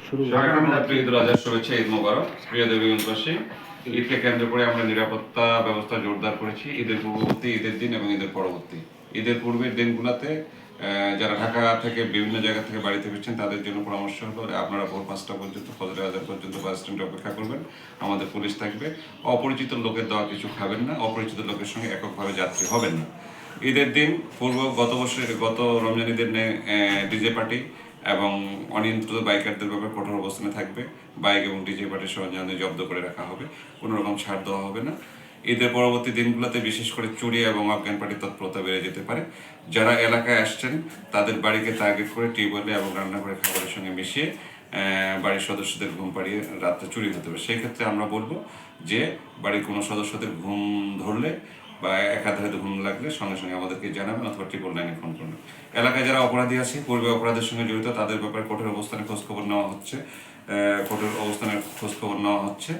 ঈদুল আজহার শুভেচ্ছা, ঈদ মোবারক। প্রিয় দেবীগঞ্জবাসী, ঈদকে কেন্দ্র করে আমরা নিরাপত্তা ব্যবস্থা জোরদার করেছি। ঈদের পূর্ববর্তী, ঈদের দিন এবং ঈদের পরবর্তী। ঈদের পূর্বের দিনগুলোতে যারা ঢাকা থেকে বিভিন্ন জায়গা থেকে বাড়িতে ফিরছেন তাদের জন্য পরামর্শ হলো আপনারা ভোর 5টা পর্যন্ত, ফজরের আজান পর্যন্ত বাস স্ট্যান্ডে অপেক্ষা করবেন। আমাদের পুলিশ থাকবে। অপরিচিত লোকের দেওয়া কিছু খাবেন না, অপরিচিত লোকের সঙ্গে এককভাবে যাত্রী হবেন না। ঈদের দিন গত রমজান ঈদের ডিজে পার্টি এবং অনিয়ন্ত্রিত বাইকারদের ব্যাপারে কঠোর অবস্থানে থাকবে। বাইক এবং ডিজে পার্টির সরঞ্জাম জব্দ করে রাখা হবে, কোনো রকম ছাড় দেওয়া হবে না। ঈদের পরবর্তী দিনগুলোতে বিশেষ করে চুরি এবং অজ্ঞান পার্টির তৎপরতা বেড়ে যেতে পারে। যারা এলাকায় আসছেন তাদের বাড়িকে টার্গেট করে টিউবওয়েলে এবং রান্নাঘরে খাবারের সঙ্গে মিশিয়ে বাড়ির সদস্যদের ঘুম পাড়িয়ে রাত্রে চুরি হতে পারে। সেই ক্ষেত্রে আমরা বলবো যে বাড়ির কোনো সদস্যদের ঘুম ধরলে বা একাধারে ঘুম লাগলে সঙ্গে সঙ্গে আমাদেরকে জানাবেন অথবা 999 ফোন করবেন। এলাকায় যারা অপরাধী আছে, পূর্বে অপরাধের সঙ্গে জড়িত, তাদের ব্যাপারে কঠোর অবস্থানে খোঁজখবর নেওয়া হচ্ছে।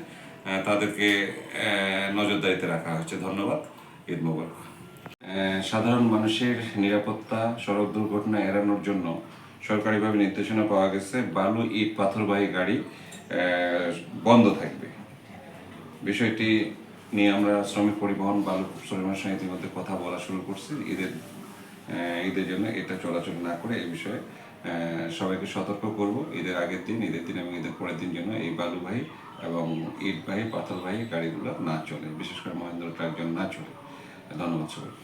তাদেরকে নজরদারিতে রাখা হচ্ছে। ধন্যবাদ। ঈদ মোবারক। সাধারণ মানুষের নিরাপত্তা, সড়ক দুর্ঘটনা এড়ানোর জন্য সরকারিভাবে নির্দেশনা পাওয়া গেছে বালু, ইট, পাথরবাহী গাড়ি বন্ধ থাকবে। বিষয়টি নিয়ে আমরা শ্রমিক পরিবহন বালু শ্রমিকের সঙ্গে ইতিমধ্যে কথা বলা শুরু করছি। ঈদের জন্য এটা চলাচল না করে এই বিষয়ে সবাইকে সতর্ক করব। ঈদের আগের দিন, ঈদের দিন এবং ঈদের পরের দিন যেন এই বালুবাহী এবং ইটবাহী, পাথরবাহী গাড়িগুলো না চলে, বিশেষ করে মহেন্দ্র ট্রাক যেন না চলে। ধন্যবাদ সবাইকে।